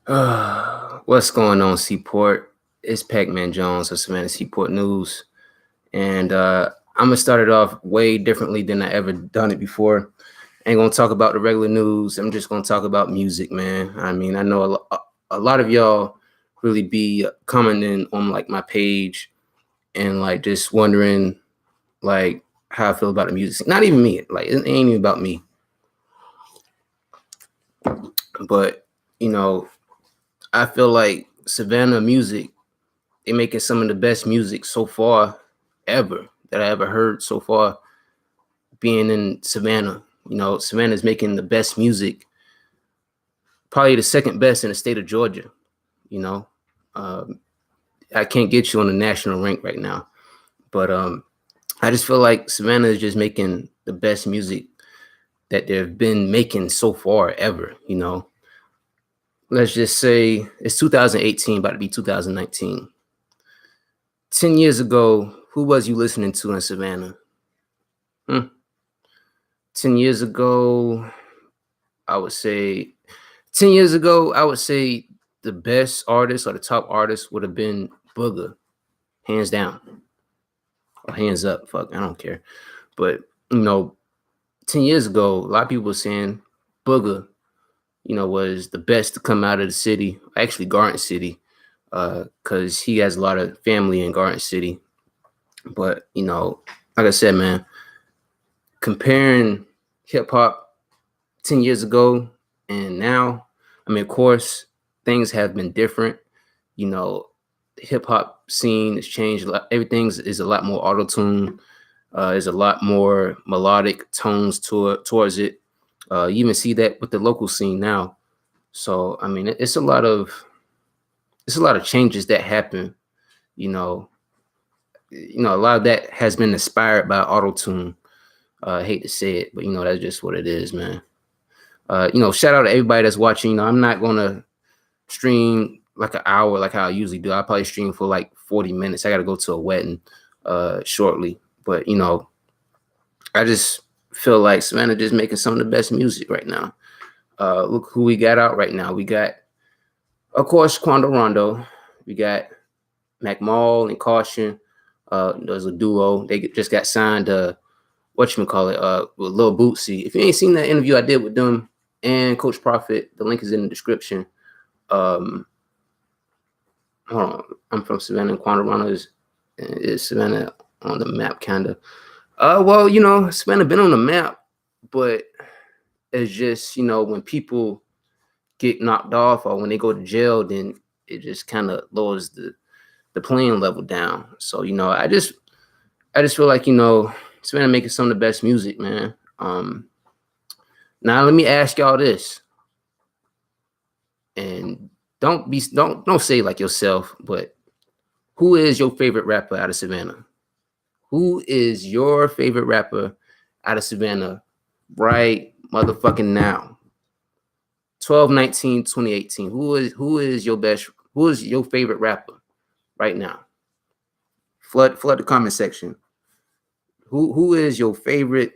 What's going on, Seaport? It's Pacman Jones of Savannah Seaport News, and I'm gonna start it off way differently than I ever done it before. Ain't gonna talk about the regular news. I'm just gonna talk about music, man. I mean, I know a lot of y'all really be commenting on like my page and like just wondering like how I feel about the music. Not even me. Like it ain't even about me, but you know, I feel like Savannah music, they making some of the best music so far ever that I ever heard so far being in Savannah. Savannah's making the best music, probably the second best in the state of Georgia. You know, um, I can't get you on the national rank right now, but I just feel like Savannah is just making the best music that they've been making so far ever. Let's just say it's 2018, about to be 2019. 10 years ago, who was you listening to in Savannah? 10 years ago, I would say 10 years ago, I would say the best artist or the top artist would have been Booger, hands down. Or hands up, fuck, I don't care. But 10 years ago, a lot of people were saying Booger, was the best to come out of the city, actually Garden City, because he has a lot of family in Garden City. But, like I said, man, comparing hip hop 10 years ago and now, I mean, of course, things have been different. The hip hop scene has changed a lot. Everything is a lot more auto tune. There's a lot more melodic tones towards it. You even see that with the local scene now. So I mean, it's a lot of changes that happen. You know, a lot of that has been inspired by auto tune. I hate to say it, but that's just what it is, man. Shout out to everybody that's watching. I'm not gonna stream like an hour like how I usually do. I probably stream for like 40 minutes. I got to go to a wedding shortly, but I just feel like Savannah just making some of the best music right now. Look who we got out right now. We got, of course, Quando Rondo. We got Mac Mall and Caution. There's a duo. They just got signed. With Lil Bootsy. If you ain't seen that interview I did with them and Coach Profit, the link is in the description. Hold on. I'm from Savannah, and Quando Rondo is Savannah on the map, kinda. Well, Savannah been on the map, but it's just when people get knocked off or when they go to jail, then it just kind of lowers the playing level down. So I just feel like Savannah making some of the best music, man. Now let me ask y'all this, and don't say like yourself, but who is your favorite rapper out of Savannah? Who is your favorite rapper out of Savannah right motherfucking now? 12/19/2018. Who is your favorite rapper right now? Flood the comment section. Who is your favorite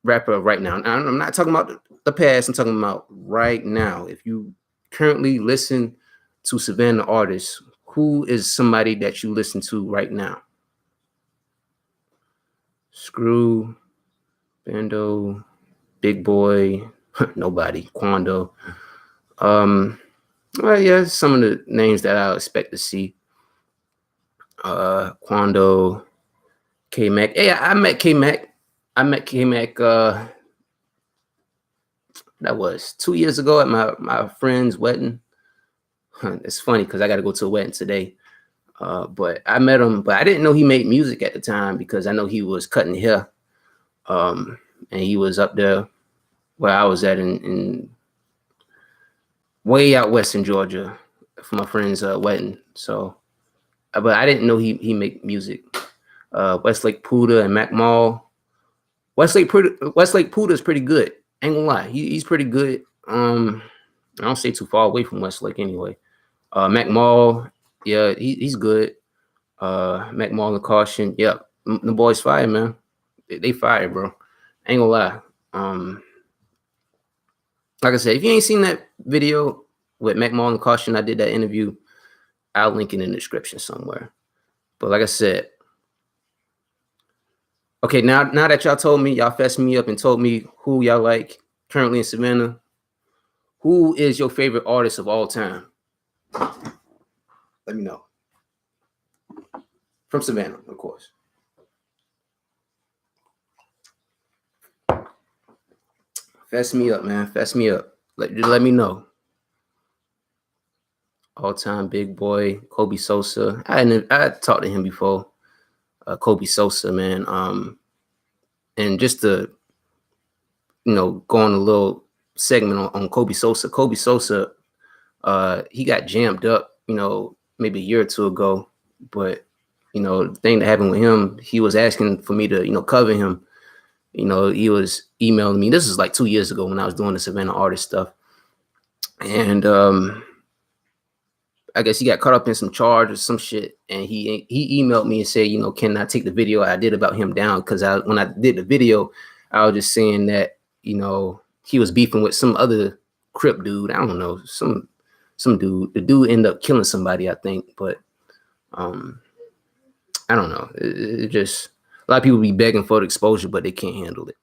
rapper right now? I'm not talking about the past, I'm talking about right now. If you currently listen to Savannah artists, who is somebody that you listen to right now? Screw, Bando, Big Boy, nobody, Quando. Well, yeah, some of the names that I expect to see. Quando, K Mac. Hey, I met K Mac. That was 2 years ago at my friend's wedding. It's funny because I got to go to a wedding today. But I met him, but I didn't know he made music at the time because I know he was cutting hair. And he was up there where I was at in way out west in Georgia for my friend's wedding. So, but I didn't know he make music. Westlake Puda and Mac Mall. Westlake Puda is pretty good. Ain't gonna lie, he's pretty good. I don't stay too far away from Westlake anyway. Mac Mall, yeah, he's good. Mac Mall and Caution, yeah, the boys fire, man. They fire, bro. Ain't gonna lie. Like I said, if you ain't seen that video, with Pacman and Caution. I did that interview. I'll link it in the description somewhere. But like I said, okay, now that y'all told me, y'all fessed me up and told me who y'all like currently in Savannah, who is your favorite artist of all time? Let me know. From Savannah, of course. Fess me up, man. Fess me up. Let me know. All-time big boy, Kobe Sosa. I talked to him before. Kobe Sosa, man. And just to, go on a little segment on Kobe Sosa. Kobe Sosa, he got jammed up, maybe a year or two ago. But, the thing that happened with him, he was asking for me to, cover him. He was emailing me. This is like 2 years ago when I was doing the Savannah artist stuff. And I guess he got caught up in some charge or some shit. And he emailed me and said, can I take the video I did about him down? Because when I did the video, I was just saying that, he was beefing with some other Crip dude. I don't know, some dude. The dude ended up killing somebody, I think. But I don't know. It just, a lot of people be begging for the exposure, but they can't handle it.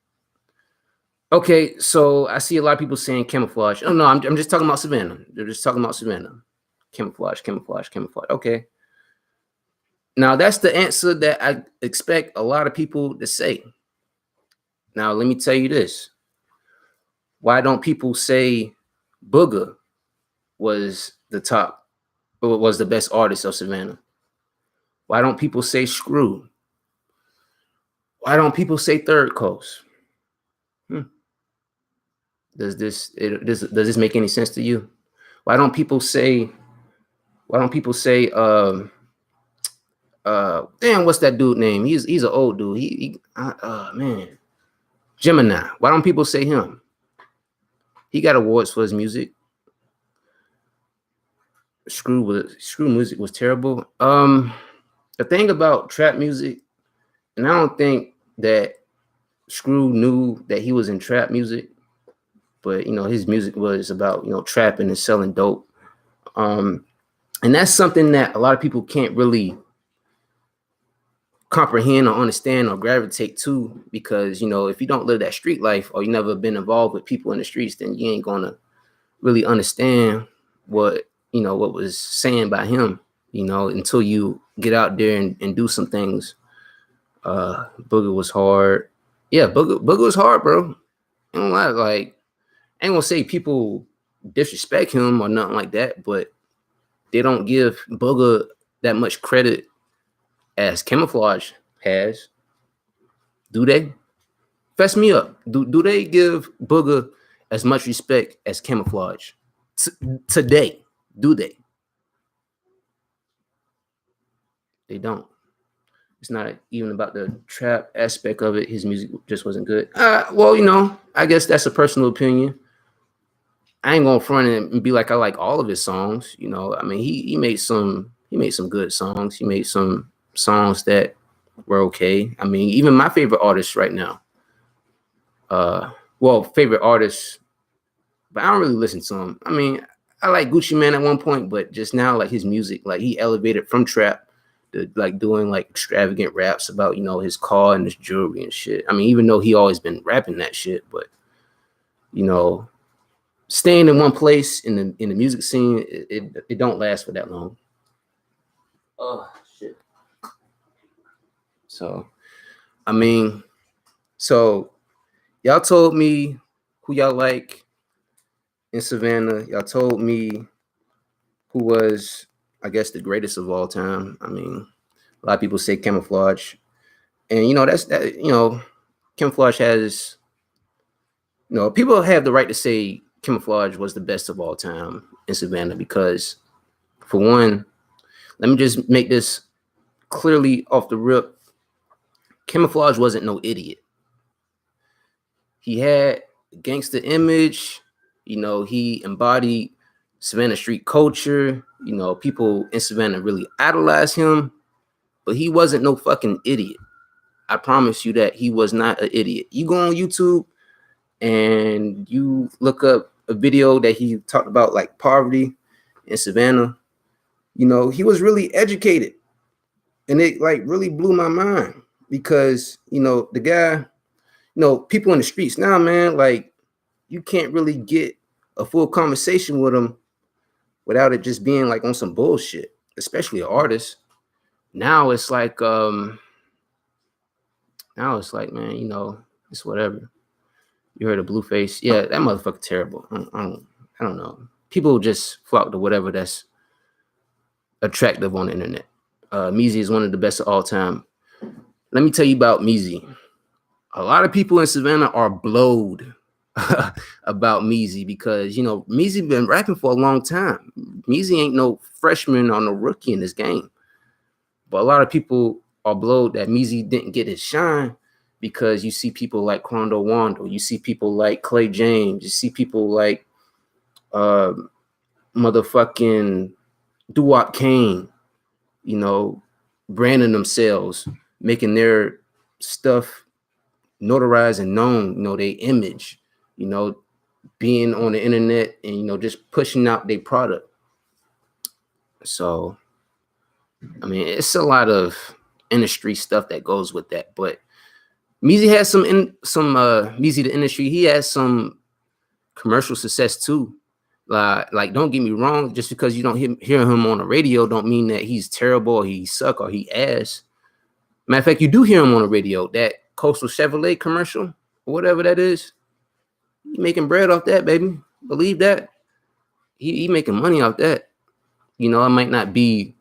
Okay, so I see a lot of people saying camouflage. Oh no, I'm just talking about Savannah. They're just talking about Savannah. Camouflage. Okay. Now that's the answer that I expect a lot of people to say. Now let me tell you this. Why don't people say Booger was the best artist of Savannah? Why don't people say Screw? Why don't people say Third Coast? Does this make any sense to you? Why don't people say damn, what's that dude name? He's an old dude. Man. Gemini. Why don't people say him? He got awards for his music. Screw music was terrible. The thing about trap music, and I don't think that Screw knew that he was in trap music, but his music was about trapping and selling dope. And that's something that a lot of people can't really comprehend or understand or gravitate to, because if you don't live that street life or you never been involved with people in the streets, then you ain't gonna really understand what was saying by him, until you get out there and do some things. Booger was hard. Yeah, Booger was hard, bro. I don't lie, like, I ain't gonna say people disrespect him or nothing like that, but they don't give Booger that much credit as Camouflage has. Do they? Fess me up. Do they give Booger as much respect as Camouflage today? Do they? They don't. It's not even about the trap aspect of it. His music just wasn't good. Well, I guess that's a personal opinion. I ain't gonna front and be like I like all of his songs. I mean, he made some good songs. He made some songs that were okay. I mean, even my favorite artists right now. Favorite artists, but I don't really listen to him. I mean, I like Gucci Mane at one point, but just now, like his music, like he elevated from trap to like doing like extravagant raps about his car and his jewelry and shit. I mean, even though he always been rapping that shit, but staying in one place in the music scene, it don't last for that long. Oh shit. So, I mean, y'all told me who y'all like in Savannah. Y'all told me who was, I guess, the greatest of all time. I mean, a lot of people say Camouflage, and that's that. Camouflage has, people have the right to say Camouflage was the best of all time in Savannah because, for one, let me just make this clearly off the rip. Camouflage wasn't no idiot. He had a gangster image. He embodied Savannah street culture. People in Savannah really idolize him, but he wasn't no fucking idiot. I promise you that he was not an idiot. You go on YouTube and you look up a video that he talked about like poverty in Savannah. You know, he was really educated, and it like really blew my mind because you know the guy, you know, people in the streets now, man, like you can't really get a full conversation with him without it just being like on some bullshit, especially an artist. Now it's like man, you know, it's whatever. You heard of Blueface? Yeah, that motherfucker terrible. I don't know. People just flock to whatever that's attractive on the internet. Meezy is one of the best of all time. Let me tell you about Meezy. A lot of people in Savannah are blowed about Meezy because, you know, Meezy been rapping for a long time. Meezy ain't no freshman or no rookie in this game. But a lot of people are blowed that Meezy didn't get his shine because you see people like Quando Wando, you see people like Clay James, you see people like motherfucking Doo-Wop Kane, you know, branding themselves, making their stuff notarized and known, you know, their image, you know, being on the internet and, you know, just pushing out their product. So, I mean, it's a lot of industry stuff that goes with that, but Meezy has some Meezy the industry. He has some commercial success too. Like, don't get me wrong. Just because you don't hear him on the radio, don't mean that he's terrible or he suck or he ass. Matter of fact, you do hear him on the radio. That Coastal Chevrolet commercial or whatever that is, he making bread off that, baby. Believe that. He making money off that. You know, it might not be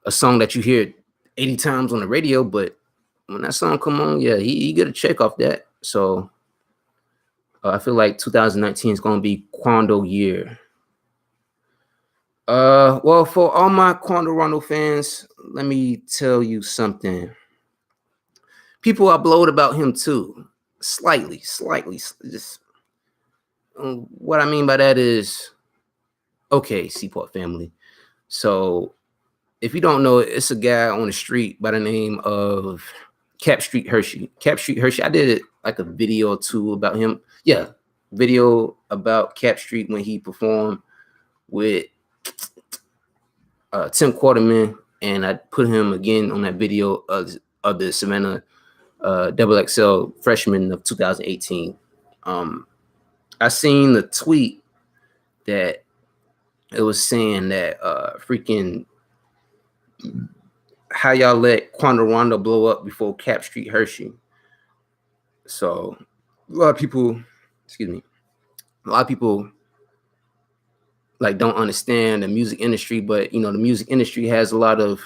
a song that you hear 80 times on the radio, but when that song come on, yeah, he get a check off that. So I feel like 2019 is gonna be Quando year. Well, for all my Quando Rondo fans, let me tell you something. People are blowed about him too, slightly. Just what I mean by that is, okay, Seaport family. So if you don't know, it's a guy on the street by the name of Cap Street Hershey. Cap Street Hershey. I did like a video or two about him. Yeah, video about Cap Street when he performed with Tim Quarterman, and I put him again on that video of the Savannah Double XL freshman of 2018. I seen the tweet that it was saying that freaking how y'all let Quando Rondo blow up before Cap Street Hershey. So a lot of people like don't understand the music industry, but you know, the music industry has a lot of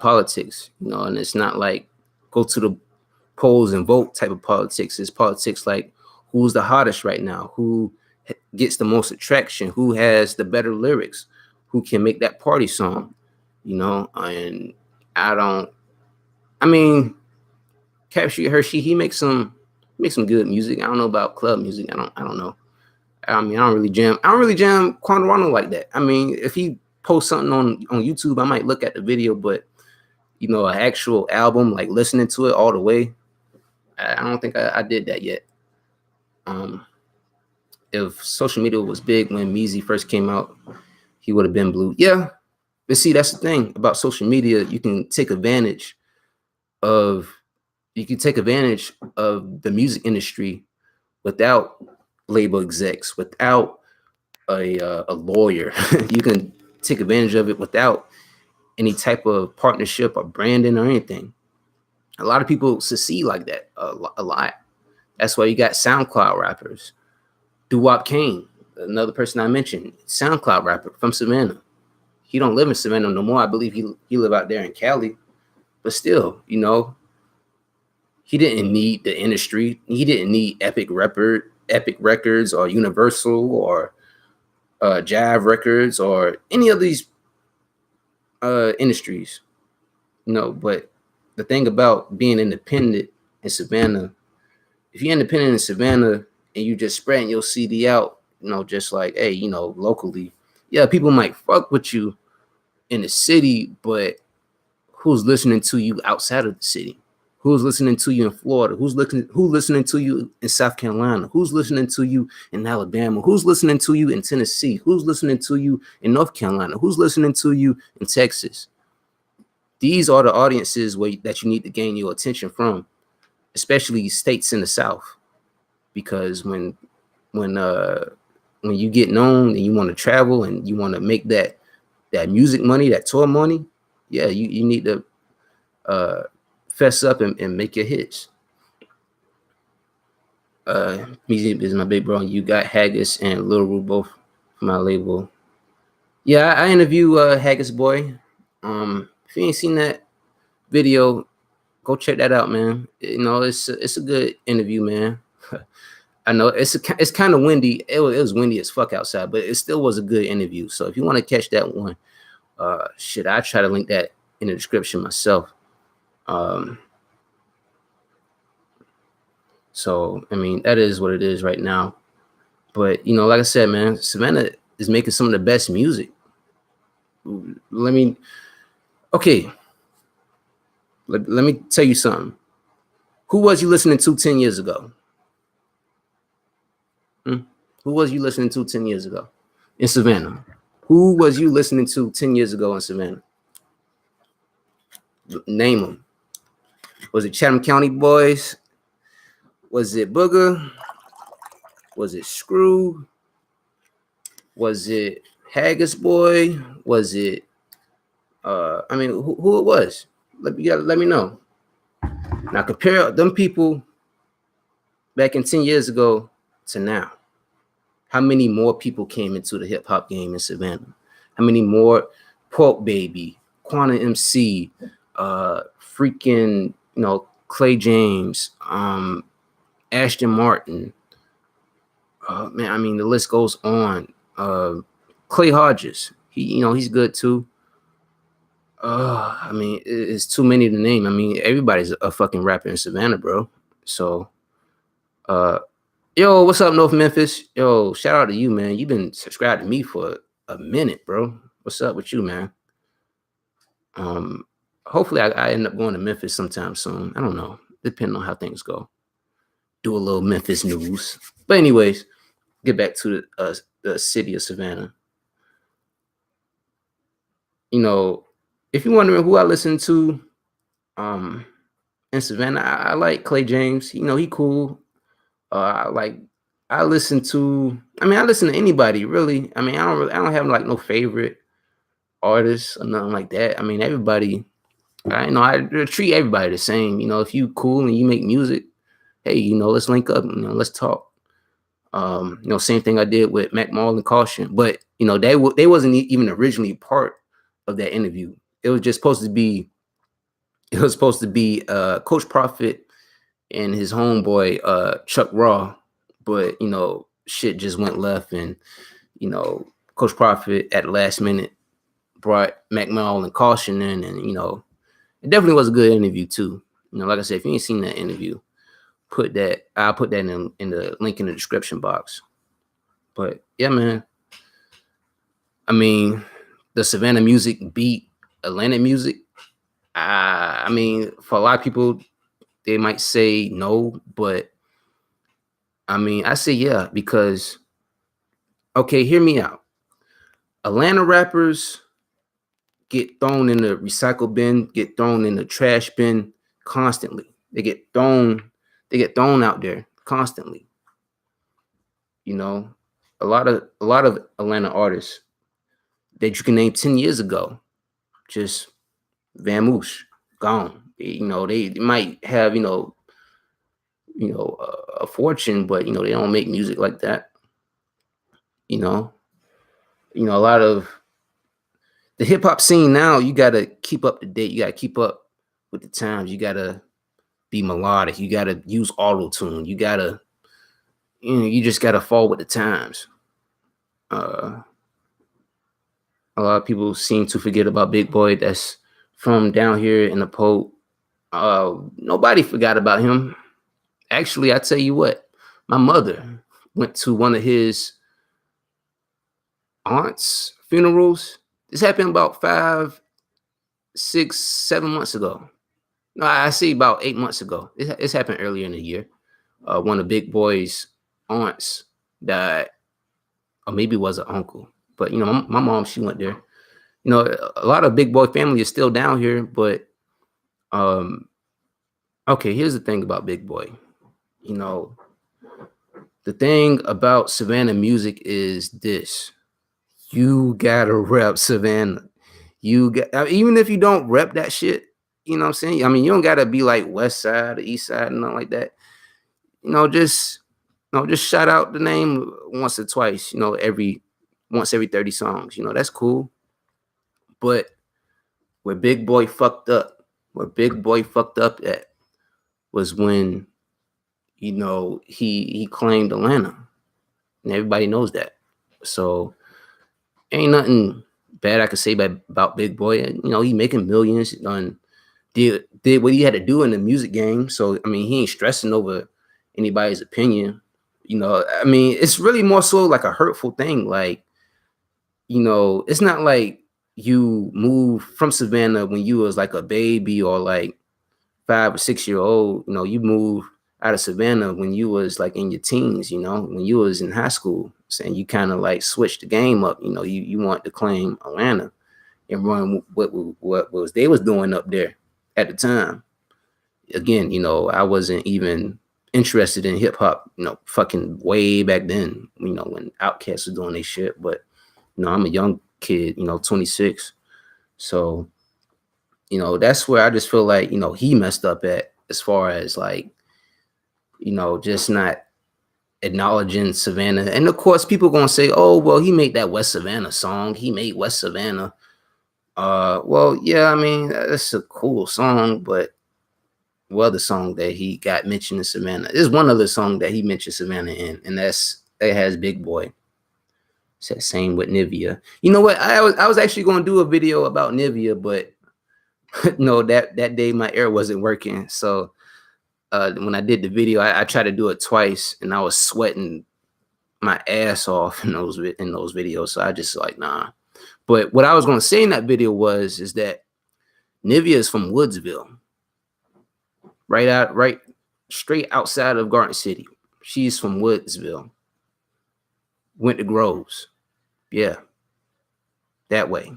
politics, you know, and it's not like go to the polls and vote type of politics. It's politics like who's the hottest right now, who gets the most attraction, who has the better lyrics, who can make that party song, you know. And I mean, Cap Street Hershey, he makes some good music. I don't know about club music. I don't know. I mean, I don't really jam Quando Rondo like that. I mean, if he posts something on YouTube, I might look at the video, but you know, an actual album, like listening to it all the way, I don't think I did that yet. If social media was big when Meezy first came out, he would have been blue. Yeah, but see, that's the thing about social media. You can take advantage of the music industry without label execs, without a lawyer. You can take advantage of it without any type of partnership or branding or anything. A lot of people succeed like that a lot. That's why you got SoundCloud rappers. Doo-Wop Kane, another person I mentioned, SoundCloud rapper from Savannah. He don't live in Savannah no more. I believe he live out there in Cali. But still, you know, he didn't need the industry. He didn't need Epic Records or Universal or Jive Records or any of these industries. You know, but the thing about being independent in Savannah, if you're independent in Savannah and you just spreading your CD out, you know, just like, hey, you know, locally, yeah, people might fuck with you in the city, but who's listening to you outside of the city? Who's listening to you in Florida? Who's listening to you in South Carolina? Who's listening to you in Alabama? Who's listening to you in Tennessee? Who's listening to you in North Carolina? Who's listening to you in Texas? These are the audiences that you need to gain your attention from, especially states in the South, because when you get known and you want to travel and you want to make that music money, that tour money, yeah, you need to fess up and make your hits. Music is my big bro. You got Haggis and Lil Ru both from my label. Yeah, I interview Haggis Boy. If you ain't seen that video, go check that out, man. You know, it's a good interview, man. I know it's kind of windy. It was windy as fuck outside, but it still was a good interview. So if you want to catch that one, I try to link that in the description myself. So I mean, that is what it is right now. But you know, like I said, man, Savannah is making some of the best music. Let me tell you something. Who was you listening to 10 years ago? Who was you listening to 10 years ago in Savannah? Who was you listening to 10 years ago in Savannah? Name them. Was it Chatham County Boys? Was it Booger? Was it Screw? Was it Haggis Boy? Was it I mean, who it was? Let me know. Now compare them people back in 10 years ago to now. How many more people came into the hip hop game in Savannah? How many more Pork Baby, Quantum MC, freaking, you know, Clay James, Ashton Martin. Man, I mean, the list goes on. Clay Hodges, he's good too. I mean, it's too many to name. I mean, everybody's a fucking rapper in Savannah, bro. So, yo, what's up, North Memphis? Yo, shout out to you, man. You've been subscribed to me for a minute, bro. What's up with you, man? Hopefully I end up going to Memphis sometime soon. I don't know, depending on how things go. Do a little Memphis news. But anyways, get back to the city of Savannah. You know, if you're wondering who I listen to, in Savannah, I like Clay James. You know, he cool. I listen to anybody really. I mean, I don't have like no favorite artists or nothing like that. I mean, everybody, I treat everybody the same. You know, if you cool and you make music, hey, you know, let's link up, you know, let's talk. You know, same thing I did with Mac Mall and Caution, but you know, they wasn't even originally part of that interview. It was supposed to be Coach Prophet and his homeboy Chuck Raw, but you know, shit just went left, and you know, Coach Prophet at the last minute brought Mac Mall and Caution in, and you know, it definitely was a good interview too. You know, like I said, if you ain't seen that interview, I'll put that in the link in the description box. But yeah, man. I mean, the Savannah music beat Atlanta music. I mean, for a lot of people, they might say no, but I mean, I say yeah, because okay, hear me out. Atlanta rappers get thrown in the recycle bin, get thrown in the trash bin constantly. They get thrown out there constantly. You know, a lot of Atlanta artists that you can name 10 years ago just vamoose, gone. You know, they might have, a fortune, but you know, they don't make music like that. You know, a lot of the hip hop scene now, you gotta keep up to date. You gotta keep up with the times. You gotta be melodic. You gotta use auto tune. You gotta, you just gotta fall with the times. A lot of people seem to forget about Big Boy that's from down here in the Pope. Nobody forgot about him. Actually, I tell you what, my mother went to one of his aunt's funerals. This happened about 5, 6, 7 months ago. No, I see about 8 months ago. It's happened earlier in the year. One of Big Boy's aunts died, or maybe it was an uncle. But you know, my mom, she went there. You know, a lot of Big Boy family is still down here, but um, okay, here's the thing about Big Boy. You know, the thing about Savannah music is this: you gotta rep Savannah. You got, even if you don't rep that shit, you know what I'm saying? I mean, you don't gotta be like West Side or East Side and nothing like that. You know, just shout out the name once or twice, you know, once every 30 songs. You know, that's cool. But where Big Boy fucked up, where Big Boy fucked up at was when, you know, he claimed Atlanta. And everybody knows that. So ain't nothing bad I could say about Big Boy. And, you know, he making millions, done did what he had to do in the music game. So I mean, he ain't stressing over anybody's opinion. You know, I mean, it's really more so like a hurtful thing. Like, you know, it's not like you moved from Savannah when you was like a baby or like 5 or 6 year old. You know, you moved out of Savannah when you was like in your teens. You know, when you was in high school, saying you kind of like switched the game up. You know, you want to claim Atlanta and run what was they was doing up there at the time. Again, you know, I wasn't even interested in hip hop, you know, fucking way back then, you know, when Outkast was doing their shit. But, you know, I'm a young kid, you know, 26. So, you know, that's where I just feel like, you know, he messed up at as far as like, you know, just not acknowledging Savannah. And of course, people gonna say, oh, well, he made that West Savannah song. He made West Savannah. Well, yeah, I mean, that's a cool song, but well, the song that he got mentioned in Savannah. There's one other song that he mentioned Savannah in, and that has Big Boy. It's that same with Nivea. You know what? I was actually going to do a video about Nivea, but no, that day my air wasn't working. So when I did the video, I tried to do it twice, and I was sweating my ass off in those videos. So I just like nah. But what I was going to say in that video is that Nivea is from Woodsville, right straight outside of Garden City. She's from Woodsville. Went to Groves. Yeah, that way.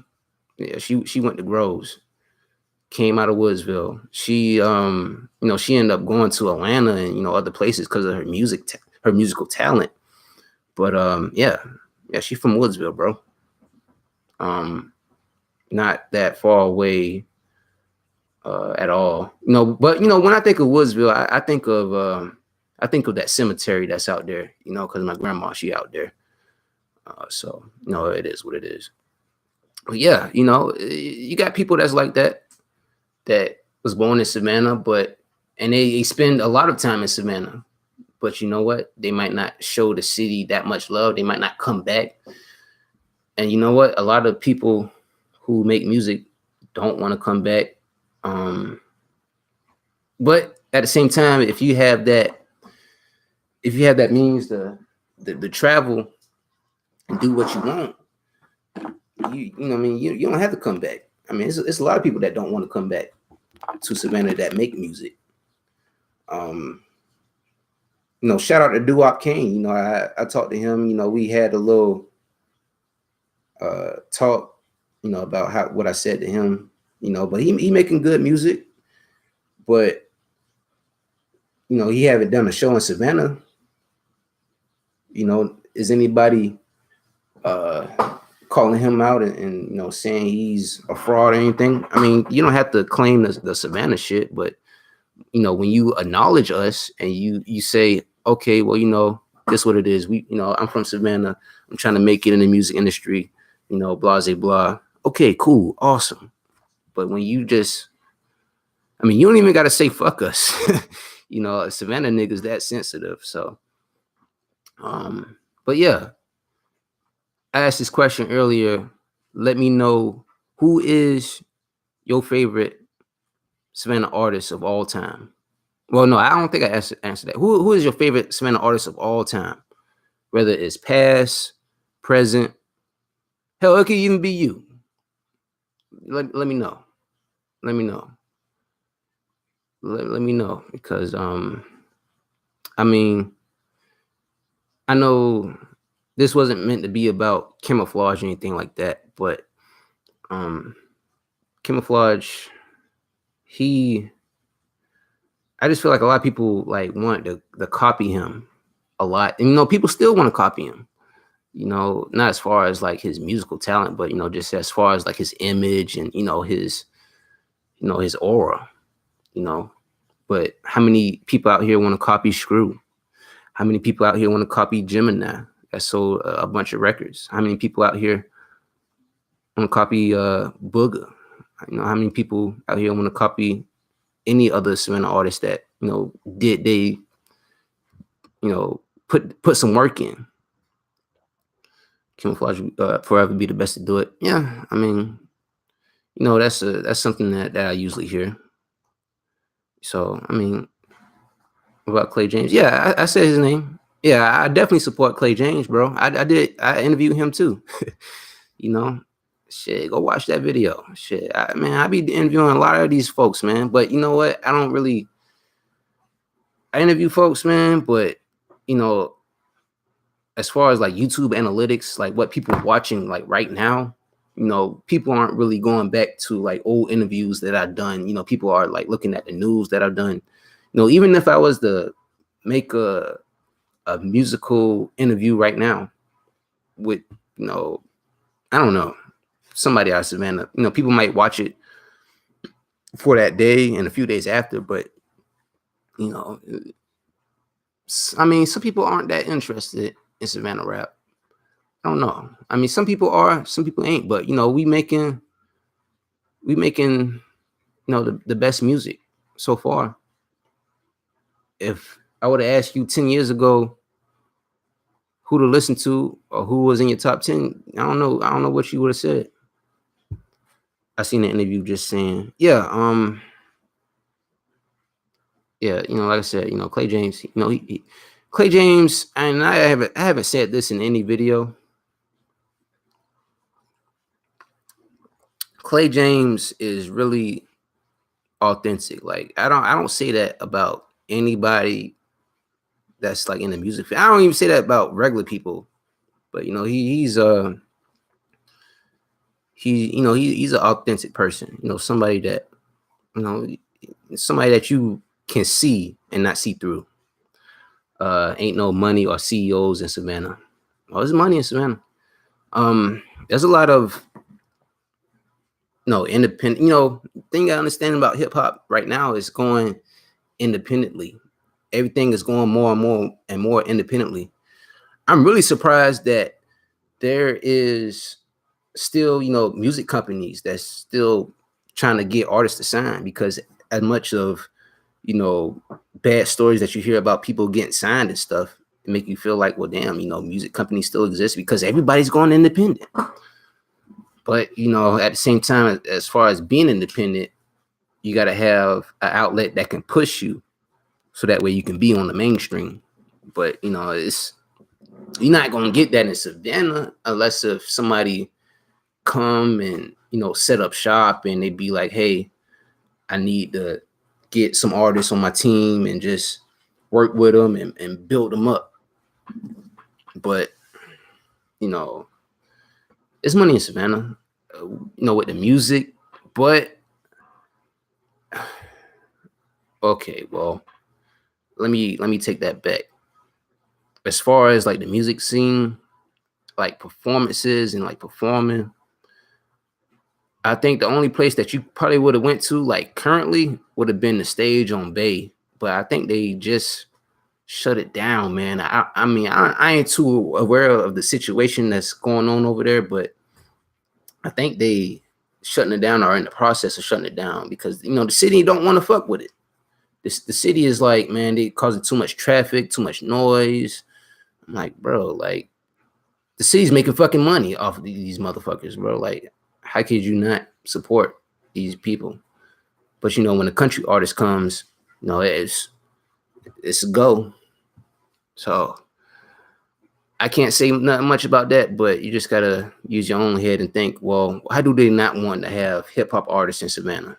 Yeah, she went to Groves. Came out of Woodsville. She you know, she ended up going to Atlanta and, you know, other places because of her her musical talent. But yeah, she's from Woodsville, bro. Not that far away at all. You know, but you know, when I think of Woodsville, I think of that cemetery that's out there, you know, because my grandma, she out there. So, you know, it is what it is. But yeah, you know, you got people that's like that was born in Savannah, and they spend a lot of time in Savannah. But you know what? They might not show the city that much love. They might not come back. And you know what? A lot of people who make music don't want to come back. But at the same time, if you have that means the travel and do what you want, you know what I mean, you don't have to come back. I mean, it's a lot of people that don't want to come back to Savannah that make music. You know, shout out to Doo-Wop Kane. You know, I talked to him. You know, we had a little talk, you know, about what I said to him. You know, but he making good music, but you know, he haven't done a show in Savannah. You know, is anybody calling him out and you know, saying he's a fraud or anything? I mean, you don't have to claim the Savannah shit, but you know, when you acknowledge us and you say, okay, well, you know, this what it is. You know, I'm from Savannah. I'm trying to make it in the music industry. You know, blah, blah, blah. Okay, cool, awesome. But when you just, I mean, you don't even got to say fuck us. You know, Savannah niggas that sensitive. So, but yeah, I asked this question earlier. Let me know, who is your favorite Savannah artist of all time? Well, no, I don't think I answered that. Who is your favorite Savannah artist of all time? Whether it's past, present, hell, it could even be you. Let me know. Let me know. let me know because I mean, I know this wasn't meant to be about camouflage or anything like that, but um camouflage, he I just feel like a lot of people like want to copy him a lot. And people still want to copy him. Not as far as like his musical talent, but just as far as like his image and his aura, you know. But how many people out here want to copy Screw? How many people out here want to copy Gemini that sold a bunch of records? How many people out here want to copy Booger? How many people out here want to copy any other Savannah artist that did they put some work in? Camouflage forever be the best to do it. Yeah, I mean, that's something that I usually hear. So I mean, about Clay James, yeah, I said his name. Yeah, I definitely support Clay James, bro. I interviewed him too. you know, Shit, go watch that video. Shit, man, I be interviewing a lot of these folks, man. But you know what? I interview folks, man. But you know, as far as like YouTube analytics, like what people are watching like right now, people aren't really going back to like old interviews that I've done. People are like looking at the news that I've done. Even if I was to make a musical interview right now with, I don't know, somebody out of Savannah, people might watch it for that day and a few days after, but you know, I mean, some people aren't that interested in Savannah rap. I don't know. I mean, some people are, some people ain't, but we making the best music so far. If I would have asked you 10 years ago who to listen to or who was in your top 10, I don't know what you would have said. I seen an interview just saying, yeah, like I said, Clay James, Clay James, and I haven't said this in any video. Clay James is really authentic. Like I don't say that about anybody that's like in the music field. I don't even say that about regular people. But he's an authentic person. Somebody that you know somebody that you can see and not see through. Ain't no money or CEOs in Savannah. Oh, there's money in Savannah. There's a lot of independent. Thing I understand about hip hop right now is going independently. Everything is going more and more and more independently. I'm really surprised that there is still, music companies that's still trying to get artists to sign, because as much of, bad stories that you hear about people getting signed and stuff, it make you feel like, well, damn, music companies still exist because everybody's going independent. But, at the same time, as far as being independent, you got to have an outlet that can push you so that way you can be on the mainstream. But, you're not going to get that in Savannah unless if somebody come and, set up shop and they be like, hey, I need to get some artists on my team and just work with them and build them up. But, it's money in Savannah, with the music. But, okay, well, let me take that back. As far as like the music scene, like performances and like performing, I think the only place that you probably would have went to like currently would have been the stage on Bay, but I think they just shut it down, man. I mean, I ain't too aware of the situation that's going on over there, but I think they shutting it down or in the process of shutting it down because the city don't want to fuck with it. The city is like, man, they causing too much traffic, too much noise. I'm like, bro, like the city's making fucking money off of these motherfuckers, bro. Like, how could you not support these people? But when a country artist comes, it's a go. So I can't say nothing much about that, but you just gotta use your own head and think, well, how do they not want to have hip hop artists in Savannah?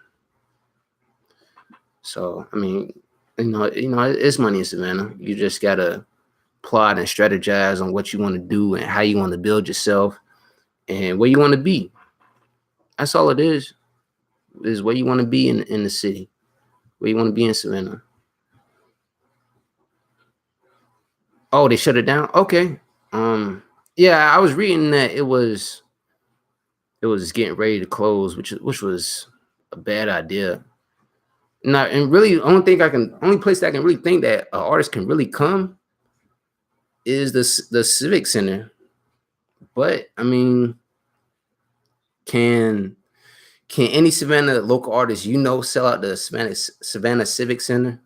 So I mean, it's money in Savannah. You just gotta plot and strategize on what you want to do and how you want to build yourself and where you want to be. That's all it is where you want to be in the city, where you want to be in Savannah. Oh, they shut it down. Okay. Yeah, I was reading that it was getting ready to close, which was a bad idea. Not and really, only place that I can really think that an artist can really come is the Civic Center. But I mean, can can any Savannah local artist sell out the Savannah Civic Center?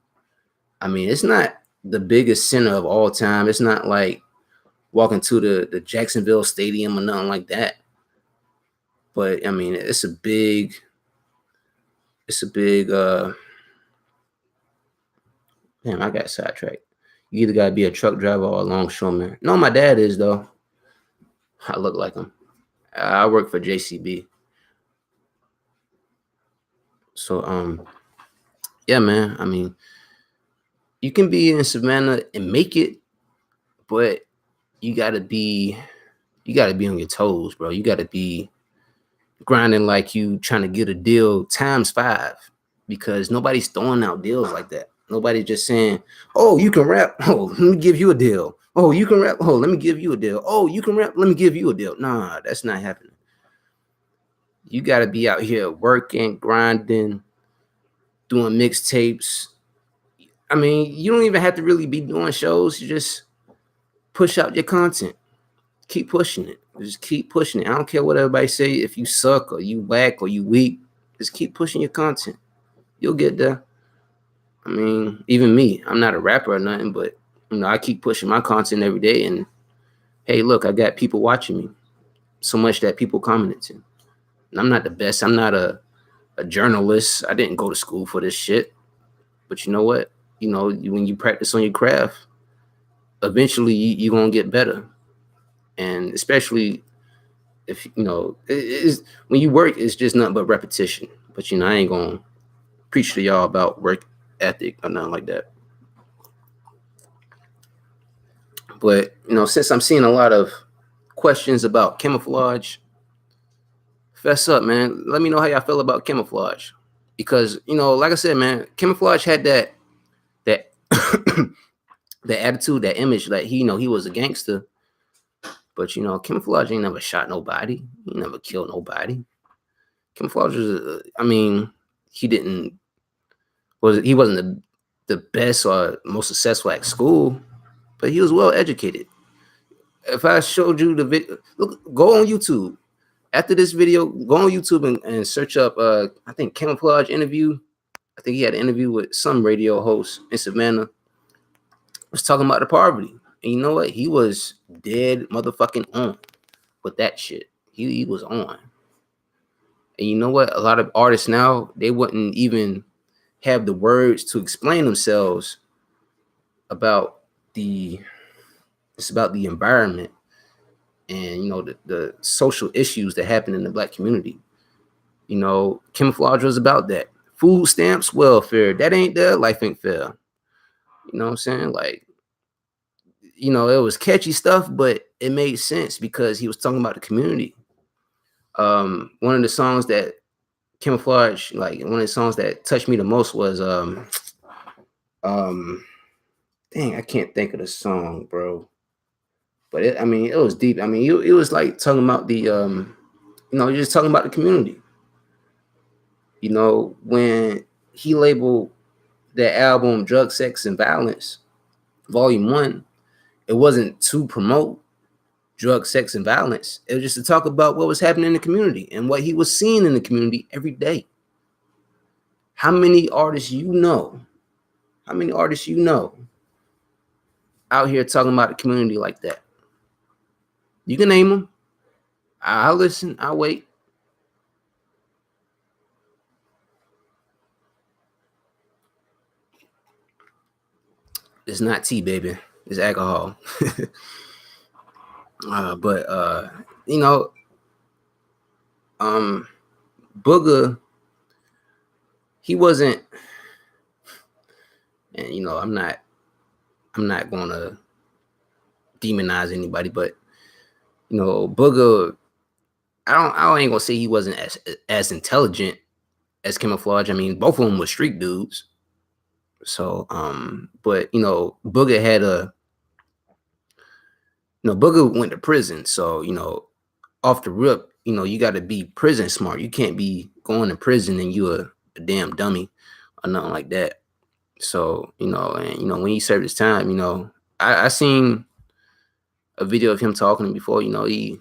I mean, it's not the biggest center of all time. It's not like walking to the Jacksonville Stadium or nothing like that. But I mean, it's a big damn, I got sidetracked. You either gotta be a truck driver or a longshoreman. No, my dad is though. I look like him. I work for JCB. So yeah, man. I mean, you can be in Savannah and make it, but you gotta be you gotta be on your toes, bro. You gotta be grinding like you trying to get a deal times five because nobody's throwing out deals like that. Nobody's just saying, "Oh, you can rap. Oh, let me give you a deal. Oh, you can rap. Oh, let me give you a deal. Oh, you can rap. Let me give you a deal." Nah, that's not happening. You got to be out here working, grinding, doing mixtapes. I mean, you don't even have to really be doing shows. You just push out your content. Keep pushing it. Just keep pushing it. I don't care what everybody say. If you suck or you whack or you weak, just keep pushing your content. You'll get there. I mean, even me, I'm not a rapper or nothing, but I keep pushing my content every day. And hey, look, I got people watching me so much that people commenting. And I'm not the best. I'm not a journalist. I didn't go to school for this shit. But you know what? When you practice on your craft, eventually you're gonna get better. And especially if when you work, it's just nothing but repetition. But I ain't gonna preach to y'all about work ethic or nothing like that. But since I'm seeing a lot of questions about camouflage, fess up, man. Let me know how y'all feel about camouflage. Because, like I said, man, camouflage had that that attitude, that image that he was a gangster. But camouflage ain't never shot nobody. He never killed nobody. Camouflage was, I mean, he wasn't the best or most successful at school, but he was well educated. If I showed you the video, look, go on YouTube. After this video, go on YouTube and search up I think camouflage interview. I think he had an interview with some radio host in Savannah. Was talking about the poverty. And you know what? He was dead motherfucking on with that shit. He was on. And you know what? A lot of artists now, they wouldn't even have the words to explain themselves about it's about the environment and the social issues that happen in the Black community. Camouflage was about that. Food stamps, welfare, that ain't there, life ain't fair. You know what I'm saying? Like, it was catchy stuff, but it made sense because he was talking about the community. One of the songs that camouflage, like one of the songs that touched me the most was dang, I can't think of the song, bro. But it was deep. I mean, it was like talking about just talking about the community. When he labeled that album Drug, Sex, and Violence, Volume 1, it wasn't to promote drug, sex, and violence. It was just to talk about what was happening in the community and what he was seeing in the community every day. How many artists How many artists out here talking about the community like that? You can name them. I'll listen. I'll wait. It's not tea, baby. It's alcohol. But you know, Booger, he wasn't And I'm not gonna demonize anybody, but Booger, I ain't gonna say he wasn't as intelligent as Camouflage. I mean, both of them were street dudes. So, but Booger had Booger went to prison. So, off the rip, you got to be prison smart. You can't be going to prison and you a damn dummy or nothing like that. So, and when he served his time, I seen a video of him talking before. He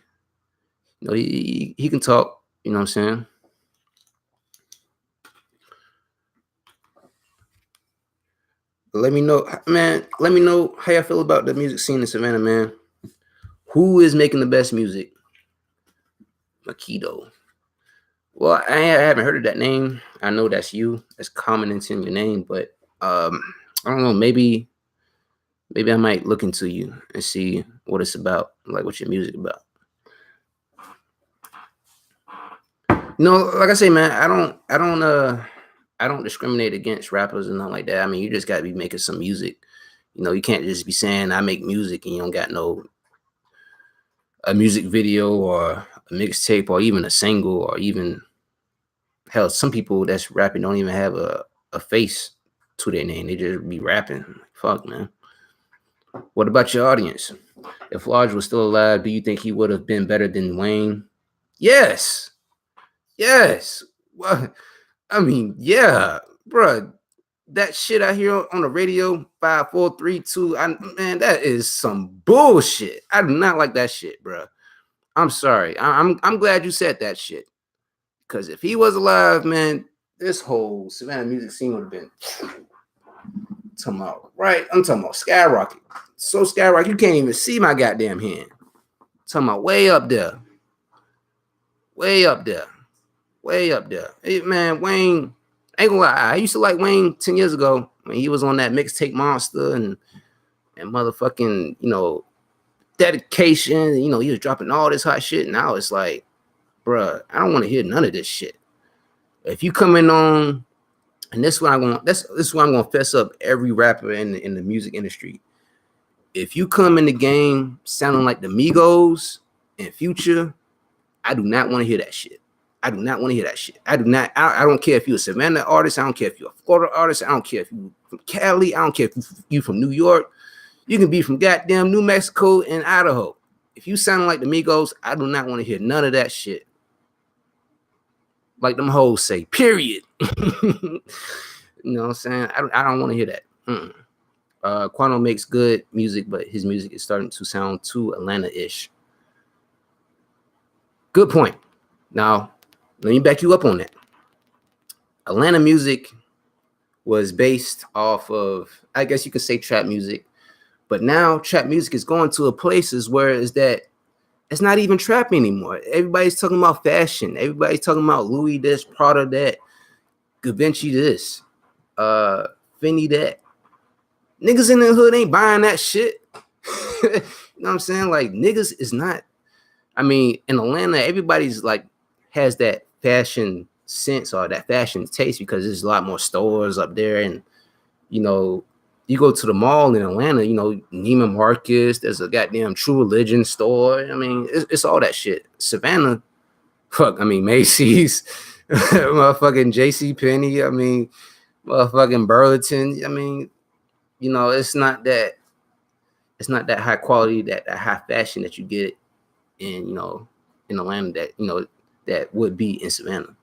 can talk. You know what I'm saying? Let me know, man. Let me know how you feel about the music scene in Savannah, man. Who is making the best music? Makito. Well, I haven't heard of that name. I know that's you. That's commenting your name, but I don't know. Maybe I might look into you and see what it's about, like what your music about. Like I say, man, I don't discriminate against rappers and nothing like that. I mean, you just gotta be making some music. You can't just be saying I make music and you don't got a music video or a mixtape or even a single or even hell, some people that's rapping don't even have a face to their name. They just be rapping. Fuck, man. What about your audience? If Lodge was still alive, do you think he would have been better than Wayne? Yes. Yes. Well, I mean, yeah, bruh. That shit I hear on the radio, 5, 4, 3, 2. Man, that is some bullshit. I do not like that shit, bruh. I'm sorry. I'm glad you said that shit. Because if he was alive, man, this whole Savannah music scene would have been talking about, right? I'm talking about skyrocket. So skyrocket, you can't even see my goddamn hand. Talking about way up there. Way up there. Way up there. Hey, man, Wayne, ain't gonna lie, I used to like Wayne 10 years ago when he was on that mixtape Monster and motherfucking, dedication. He was dropping all this hot shit. Now it's like, bruh, I don't want to hear none of this shit. If you coming on, and this is what I'm gonna fess up every rapper in the music industry. If you come in the game sounding like the Migos and Future, I do not want to hear that shit. I do not want to hear that shit. I do not. I don't care if you're a Savannah artist. I don't care if you're a Florida artist. I don't care if you're from Cali. I don't care if you're from New York. You can be from goddamn New Mexico and Idaho. If you sound like the Migos, I do not want to hear none of that shit. Like them hoes say, period. You know what I'm saying? I don't want to hear that. Quano makes good music, but his music is starting to sound too Atlanta-ish. Good point. Now, let me back you up on that. Atlanta music was based off of, I guess you could say, trap music. But now trap music is going to a places where is that it's not even trap anymore. Everybody's talking about fashion. Everybody's talking about Louis this, Prada that, Givenchy this, Fendi that. Niggas in the hood ain't buying that shit. You know what I'm saying? Like, niggas is not. I mean, in Atlanta, everybody's like has that fashion sense or that fashion taste because there's a lot more stores up there. And, you go to the mall in Atlanta, Neiman Marcus, there's a goddamn True Religion store. I mean, it's all that shit. Savannah, Macy's, motherfucking JCPenney, motherfucking Burlington. I mean, it's not that high quality, that high fashion that you get in Atlanta that would be in Savannah.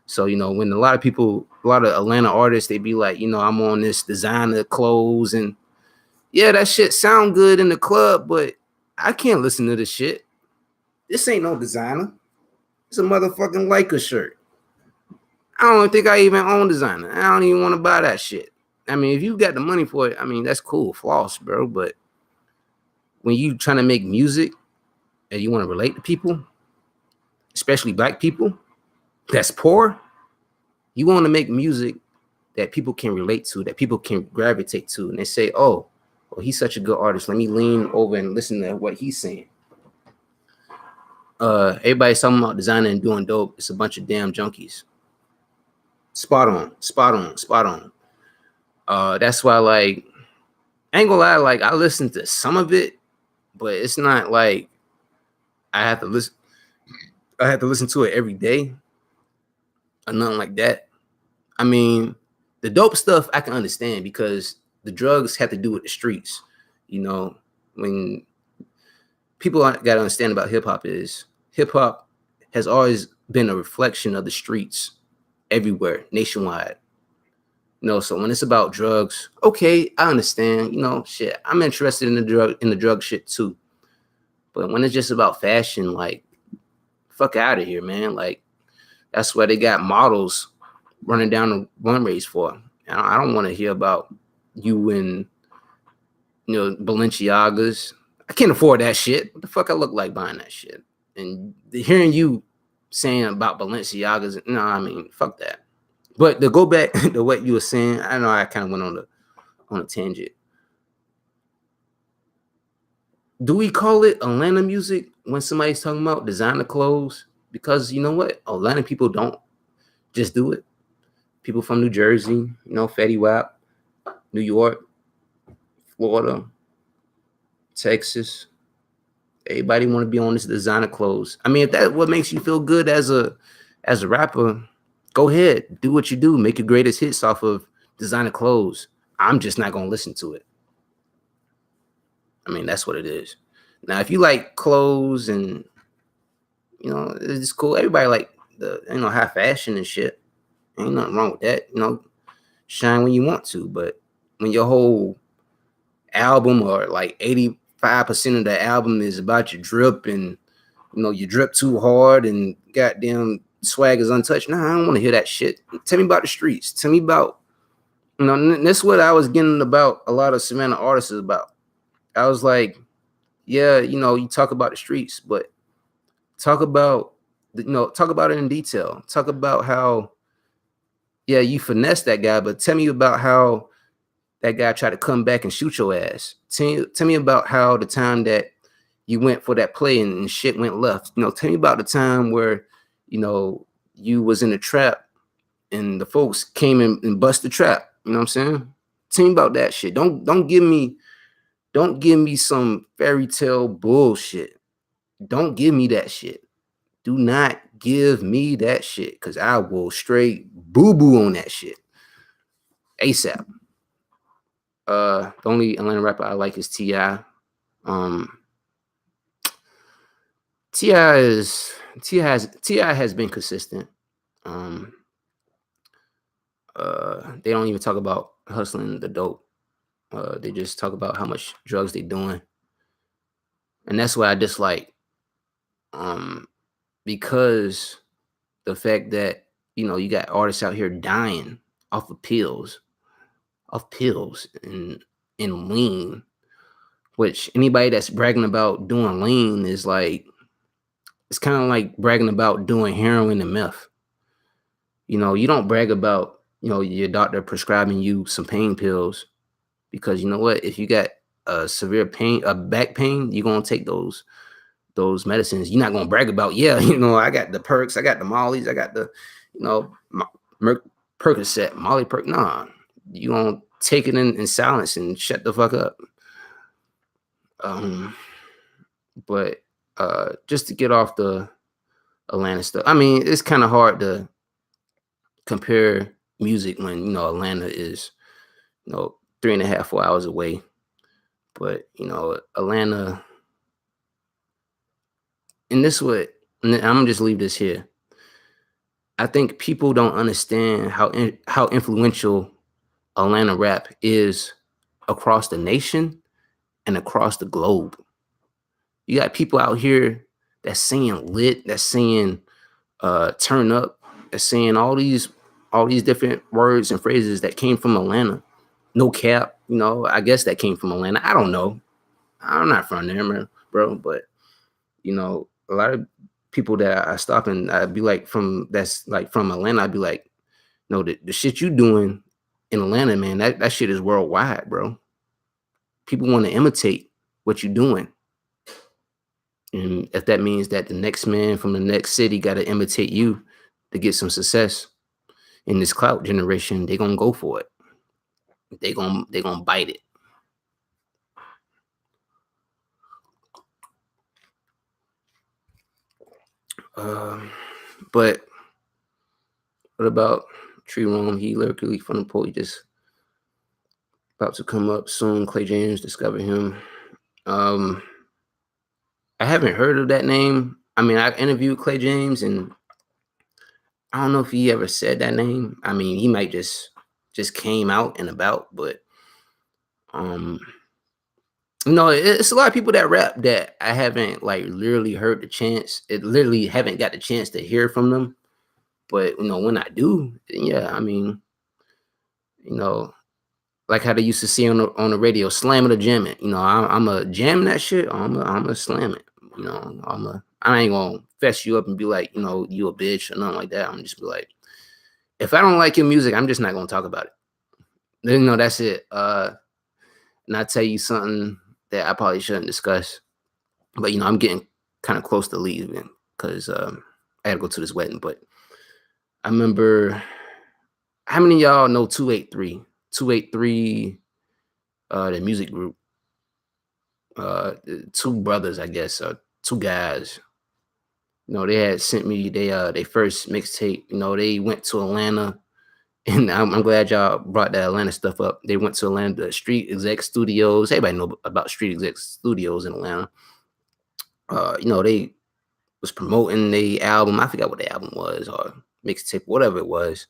So, when a lot of Atlanta artists, they be like, I'm on this designer clothes and yeah, that shit sound good in the club, but I can't listen to this shit. This ain't no designer. It's a motherfucking Lakers shirt. I don't think I even own designer. I don't even want to buy that shit. I mean, if you got the money for it, that's cool, floss, bro. But when you trying to make music and you want to relate to people, especially black people that's poor, you want to make music that people can relate to, that people can gravitate to, and they say, oh, well, he's such a good artist. Let me lean over and listen to what he's saying. Everybody's talking about designing and doing dope. It's a bunch of damn junkies. Spot on. That's why, like, I ain't gonna lie, like, I listen to some of it, but it's not like I have to listen. I have to listen to it every day or nothing like that. I mean, the dope stuff I can understand because the drugs have to do with the streets. You know, when people got to understand about hip hop has always been a reflection of the streets everywhere, nationwide. You know, so when it's about drugs, okay, I understand. You know, shit, I'm interested in the drug shit too. But when it's just about fashion, like, fuck out of here, man. Like, that's where they got models running down the runways for. I don't want to hear about you in, you know, Balenciagas. I can't afford that shit. What the fuck I look like buying that shit? And hearing you saying about Balenciagas, no, I mean, fuck that. But to go back to what you were saying, I know I kind of went on a tangent. Do we call it Atlanta music when somebody's talking about designer clothes? Because you know what? Atlanta people don't just do it. People from New Jersey, you know, Fetty Wap, New York, Florida, Texas. Everybody want to be on this designer clothes. I mean, if that's what makes you feel good as a rapper, go ahead, do what you do. Make your greatest hits off of designer clothes. I'm just not gonna listen to it. I mean, that's what it is. Now, if you like clothes and you know, it's cool. Everybody like the high fashion and shit. Ain't nothing wrong with that. You know, shine when you want to, but when your whole album or like 85% of the album is about your drip and you know you drip too hard and goddamn swag is untouched. Nah, I don't want to hear that shit. Tell me about the streets. Tell me about that's what I was getting about a lot of Savannah artists about. I was like, yeah, you know, you talk about the streets, but talk about talk about it in detail. Talk about how yeah, you finesse that guy, but tell me about how that guy tried to come back and shoot your ass. Tell me about how the time that you went for that play and shit went left. You know, tell me about the time where, you know, you was in a trap and the folks came in and bust the trap. You know what I'm saying? Tell me about that shit. Don't give me some fairy tale bullshit. Don't give me that shit. Do not give me that shit because I will straight boo-boo on that shit. ASAP. The only Atlanta rapper I like is T.I. Um, T.I. has been consistent. Um, they don't even talk about hustling the dope. They just talk about how much drugs they doing, and that's why I dislike. Um, because the fact that you know you got artists out here dying off of pills and lean, which anybody that's bragging about doing lean is like it's kind of like bragging about doing heroin and meth. You know, you don't brag about, you know, your doctor prescribing you some pain pills because you know what? If you got a severe pain, a back pain, you're gonna take those medicines. You're not gonna brag about, yeah, you know, I got the perks, I got the mollies, I got the, you know, Percocet, Molly Perk. Nah, you gonna take it in silence and shut the fuck up. Um, but just to get off the Atlanta stuff, I mean, it's kind of hard to compare music when you know Atlanta is 3.5 4 hours away. But you know Atlanta, and this what I'm gonna just leave this here. I think people don't understand how influential Atlanta rap is across the nation and across the globe. You got people out here that's saying lit, that's saying turn up, that's saying all these different words and phrases that came from Atlanta. No cap, you know, I guess that came from Atlanta. I don't know. I'm not from there, bro, but you know, a lot of people that I stop and I'd be like that's like from Atlanta, I'd be like, no, the shit you doing in Atlanta, man, that shit is worldwide, bro. People want to imitate what you're doing. And if that means that the next man from the next city got to imitate you to get some success in this clout generation, they're going to go for it. they gonna bite it. But what about Tree Rome? He lyrically from the poet just about to come up soon. Clay James discovered him. I haven't heard of that name. I mean, I interviewed Clay James, and I don't know if he ever said that name. I mean, he might just came out and about, but no, it's a lot of people that rap that I haven't like literally heard the chance. It literally haven't got the chance to hear from them. But when I do, yeah, I mean, you know, like how they used to see on the radio, slam it or jam it. I'm a jam that shit. Or I'm a slam it. I ain't gonna fess you up and be like, you a bitch or nothing like that. I'm just be like, if I don't like your music, I'm just not gonna talk about it. That's it. And I tell you something that I probably shouldn't discuss, but I'm getting kind of close to leaving because I had to go to this wedding. But I remember, how many of y'all know 283? 283, the music group. Two brothers, I guess, two guys. They had sent me they first mixtape. They went to Atlanta, and I'm glad y'all brought that Atlanta stuff up. They went to Atlanta, Street Exec Studios. Everybody know about Street Exec Studios in Atlanta. They was promoting the album. I forgot what the album was or mixtape, whatever it was.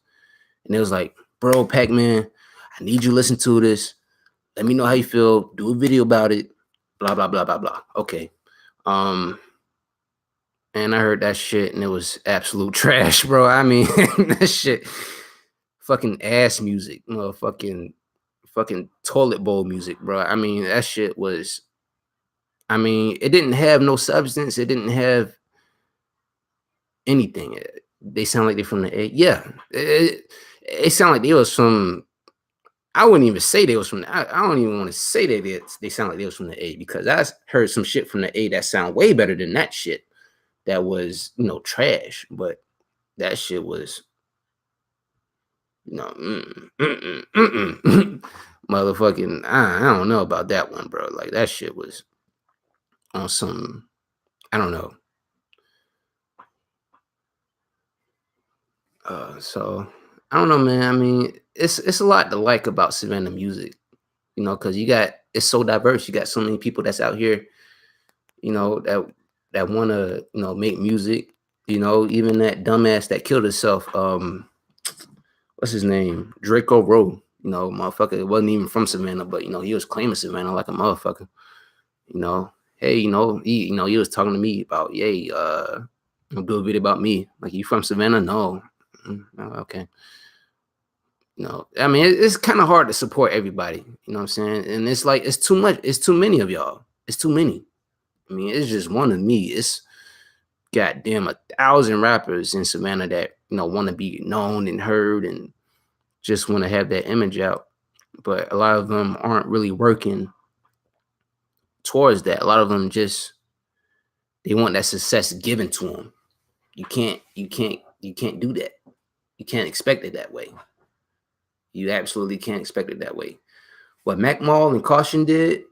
And it was like, bro, Pacman, I need you to listen to this. Let me know how you feel. Do a video about it. Blah, blah, blah, blah, blah. Okay. And I heard that shit and it was absolute trash, bro. I mean, that shit, fucking ass music, fucking toilet bowl music, bro. I mean, that shit was, it didn't have no substance. It didn't have anything. They sound like they're from the A. Yeah. It sound like they was from, I wouldn't even say they was from I don't even want to say they sound like they was from the A, because I heard some shit from the A that sound way better than that shit that was, trash. But that shit was, motherfucking, I don't know about that one, bro. Like, that shit was on some, I don't know. So I don't know, man. I mean, it's a lot to like about Savannah music, because it's so diverse. You got so many people that's out here, that want to, make music. Even that dumbass that killed himself. What's his name? Draco Rowe. Motherfucker wasn't even from Savannah, but he was claiming Savannah like a motherfucker. Hey, he was talking to me about, yay, do a video about me. Like, you from Savannah? No. Okay. I mean, it's kind of hard to support everybody. You know what I'm saying? And it's like, it's too much. It's too many of y'all. It's too many. I mean, it's just one of me. It's goddamn 1,000 rappers in Savannah that, want to be known and heard and just want to have that image out. But a lot of them aren't really working towards that. A lot of them they want that success given to them. You can't do that. You can't expect it that way. You absolutely can't expect it that way. What Mac Mall and Caution did,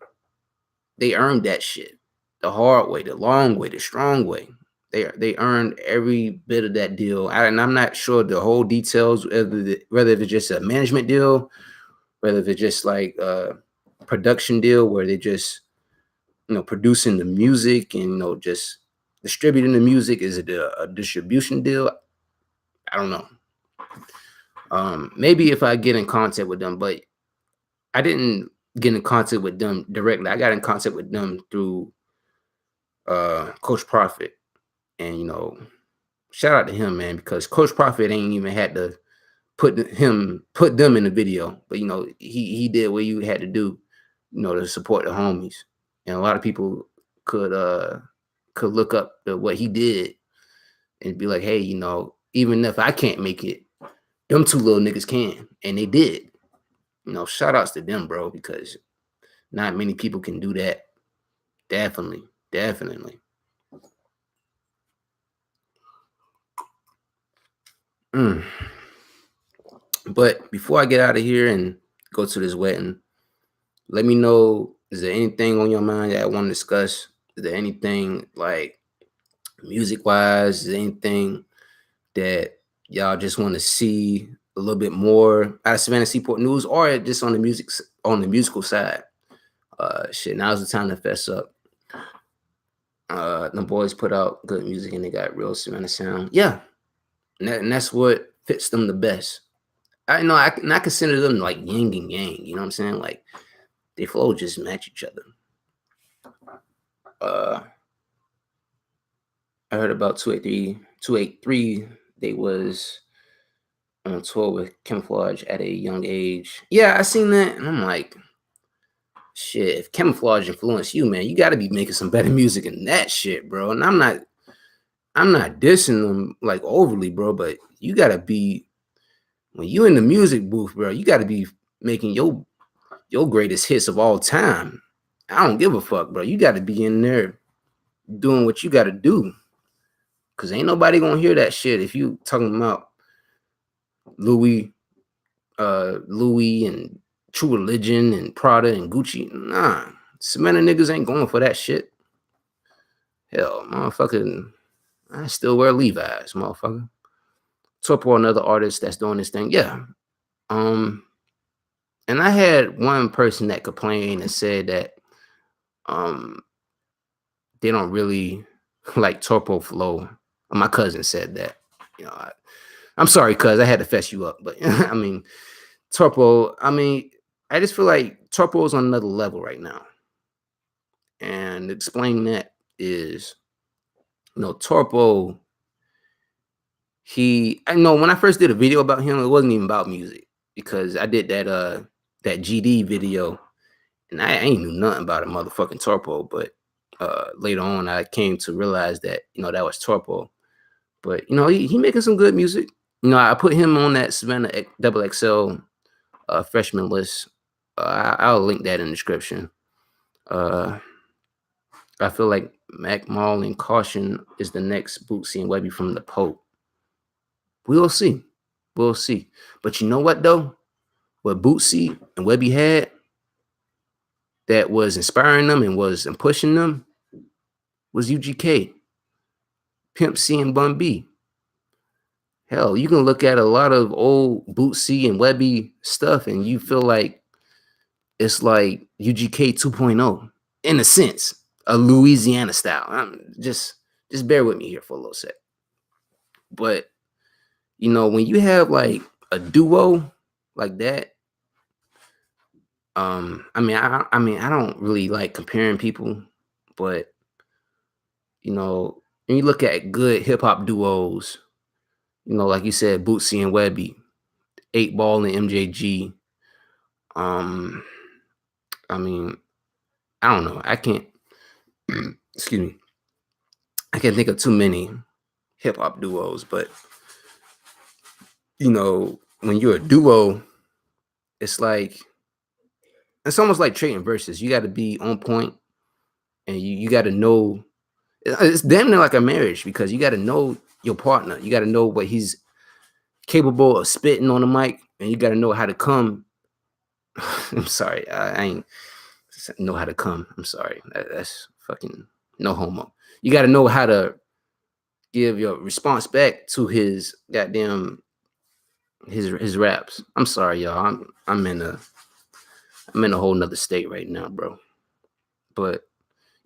they earned that shit. The hard way, the long way, the strong way. They earned every bit of that deal. And I'm not sure the whole details, whether it's just a management deal, whether it's just like a production deal where they just, producing the music and, just distributing the music. Is it a distribution deal? I don't know. Maybe if I get in contact with them, but I didn't get in contact with them directly. I got in contact with them through Coach Prophet. And shout out to him, man, because Coach Prophet ain't even had to put them in the video, but he did what you had to do, to support the homies. And a lot of people could look up what he did and be like, hey, even if I can't make it, them two little niggas can, and they did. Shout outs to them, bro, because not many people can do that. Definitely. But before I get out of here and go to this wedding. Let me know, is there anything on your mind that I want to discuss? Is there anything like music wise? Is there anything that y'all just want to see a little bit more out of Savannah Seaport News, or just on the musical side? Shit, now's the time to fess up. The boys put out good music and they got real Savannah sound. Yeah, and that's what fits them the best. I know I consider them like yin and yang. You know what I'm saying? Like they flow just match each other. I heard about 283. They was on tour with Camouflage at a young age. Yeah, I seen that, and I'm like, shit. If Camouflage influenced you, man, you got to be making some better music than that shit, bro. And I'm not dissing them like overly, bro, but you got to be, when you in the music booth, bro, you got to be making your greatest hits of all time. I don't give a fuck, bro. You got to be in there doing what you got to do. Cause ain't nobody gonna hear that shit if you talking about Louis and True Religion and Prada and Gucci. Nah, Savannah niggas ain't going for that shit. Hell, motherfucking, I still wear Levi's, motherfucker. Torpo, another artist that's doing this thing. Yeah. And I had one person that complained and said that they don't really like Torpo flow. My cousin said that. You know, I'm sorry, cuz I had to fess you up, but I mean, Torpo, I just feel like Torpo is on another level right now. And explaining that is, Torpo, I know when I first did a video about him, it wasn't even about music, because I did that GD video and I ain't knew nothing about a motherfucking Torpo, but later on I came to realize that, that was Torpo. But, he making some good music. I put him on that Savannah XXL freshman list. I'll link that in the description. I feel like Mac Mall and Caution is the next Bootsy and Webby from the Pope. We'll see. We'll see. But you know what, though? What Bootsy and Webby had that was inspiring them and was pushing them was UGK, Pimp C, and Bun B. Hell, you can look at a lot of old Bootsy and Webby stuff and you feel like it's like UGK 2.0 in a sense, a Louisiana style. Just bear with me here for a little sec. But when you have like a duo like that, I don't really like comparing people, but when you look at good hip hop duos, like you said, Bootsy and Webby, 8 Ball and MJG. I don't know. I can't excuse me. I can't think of too many hip hop duos, but when you're a duo, it's almost like trading verses. You got to be on point, and you got to know. It's damn near like a marriage, because you got to know your partner. You got to know what he's capable of spitting on the mic, and you got to know how to come. I'm sorry, I ain't know how to come. I'm sorry. That's fucking no homo. You got to know how to give your response back to his goddamn his raps. I'm sorry, y'all. I'm in a whole nother state right now, bro. But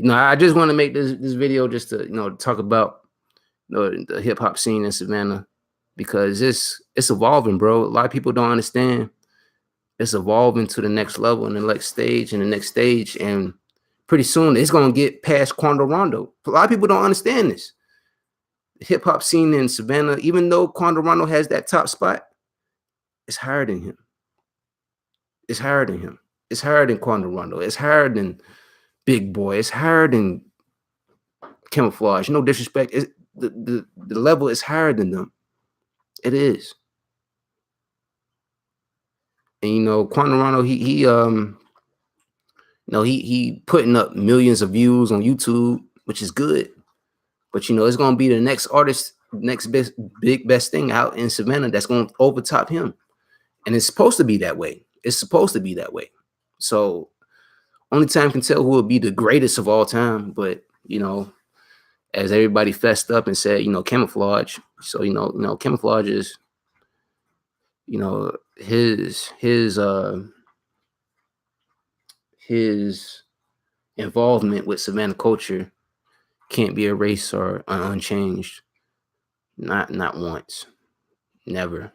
I just want to make this video just to talk about the hip hop scene in Savannah, because it's evolving, bro. A lot of people don't understand. It's evolving to the next level and the next stage and the next stage, and pretty soon it's gonna get past Quando Rondo. A lot of people don't understand this. The hip hop scene in Savannah, even though Quando Rondo has that top spot, it's higher than him. It's higher than him. It's higher than Quando Rondo. It's higher than Big Boy. It's higher than Camouflage. No disrespect. The level is higher than them. It is. And Quando Rondo, he putting up millions of views on YouTube, which is good. But it's gonna be the next artist, next best thing out in Savannah that's gonna overtop him. And it's supposed to be that way. it's supposed to be that way. So only time can tell who will be the greatest of all time. But as everybody fessed up and said, camouflage. So camouflage is, his involvement with Savannah culture can't be erased or unchanged. Not once, never.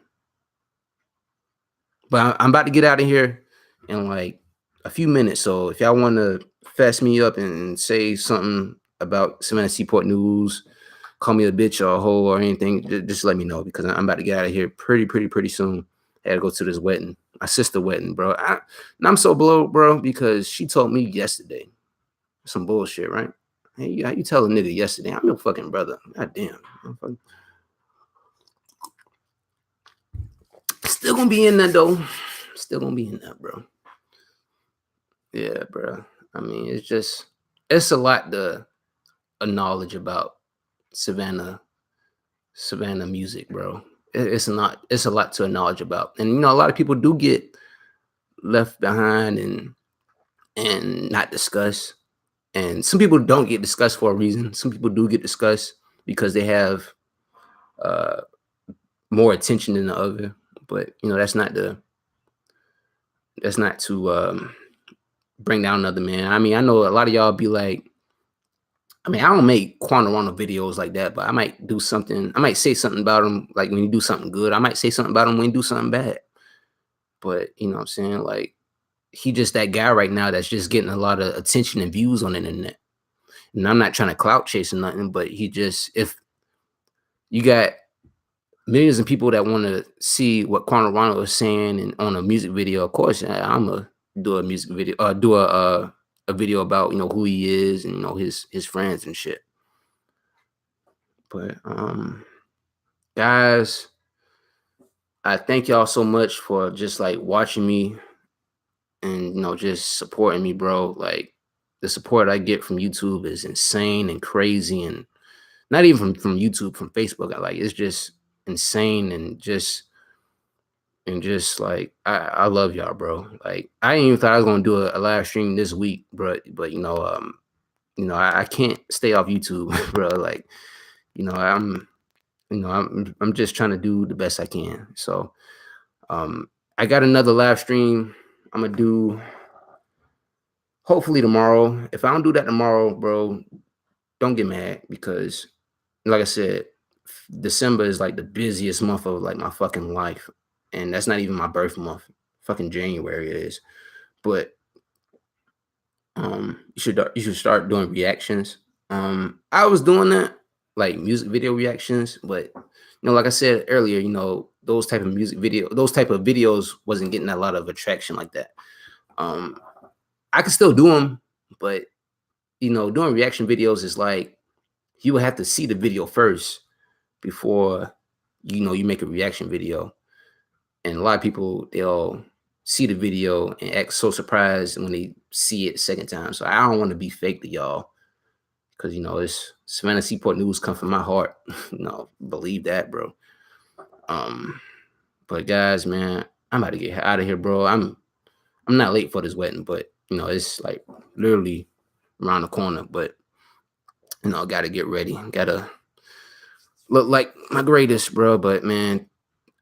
But I'm about to get out of here in like a few minutes. So if y'all want to fast me up and say something about Savannah Seaport News, call me a bitch or a hoe or anything, just let me know, because I'm about to get out of here pretty soon. I had to go to this wedding, my sister wedding, bro. And I'm so blown, bro, because she told me yesterday some bullshit, right? Hey, how you tell a nigga yesterday? I'm your fucking brother. God damn. Still gonna be in that though. Still gonna be in that, bro. Yeah, bro. I mean, it's a lot to acknowledge about Savannah music, bro. It's a lot to acknowledge about. And a lot of people do get left behind and not discussed. And some people don't get discussed for a reason. Some people do get discussed because they have more attention than the other. But that's not to bring down another man. I mean, I know a lot of y'all be like, I mean, I don't make Quantarana videos like that, but I might do something. I might say something about him, like when you do something good. I might say something about him when you do something bad. But you know what I'm saying? Like, he just that guy right now that's just getting a lot of attention and views on the internet. And I'm not trying to clout chase or nothing, but if you got millions of people that want to see what Quantarana is saying and on a music video, of course, I'm gonna do a music video, do a video about who he is and his friends and shit. But guys, I thank y'all so much for just like watching me and just supporting me, bro. Like, the support I get from YouTube is insane and crazy, and not even from YouTube, from Facebook. It's just insane, and just like I love y'all, bro. Like, I didn't even thought I was gonna do a live stream this week, but I can't stay off YouTube, bro. Like, I'm just trying to do the best I can. So I got another live stream I'm gonna do hopefully tomorrow. If I don't do that tomorrow, bro, don't get mad, because like I said, December is like the busiest month of like my fucking life. And that's not even my birth month. Fucking January it is. But you should start doing reactions. I was doing that, like music video reactions, but like I said earlier, those type of videos wasn't getting a lot of attraction like that. I can still do them, but doing reaction videos is like, you will have to see the video first before you make a reaction video. And a lot of people, they'll see the video and act so surprised when they see it the second time. So I don't want to be fake to y'all, because it's Savannah Seaport News come from my heart. Believe that, bro. But guys, man, I'm about to get out of here, bro. I'm not late for this wedding, but it's like literally around the corner. But gotta get ready, gotta look like my greatest, bro. But man,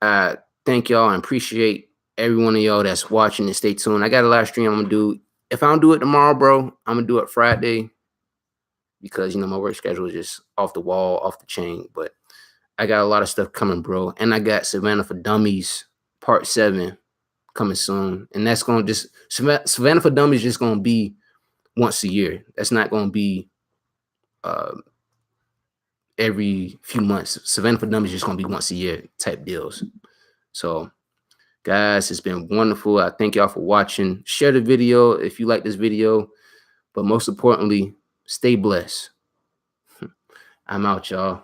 I thank y'all and appreciate every one of y'all that's watching, and stay tuned. I got a live stream I'm gonna do. If I don't do it tomorrow, bro, I'm gonna do it Friday, because my work schedule is just off the wall, off the chain. But I got a lot of stuff coming, bro. And I got Savannah for Dummies Part 7 coming soon. And that's gonna just Savannah for Dummies just gonna be once a year. That's not gonna be every few months. Savannah for Dummies just gonna be once a year type deals. So guys, it's been wonderful. I thank y'all for watching. Share the video if you like this video, but most importantly, stay blessed. I'm out, y'all.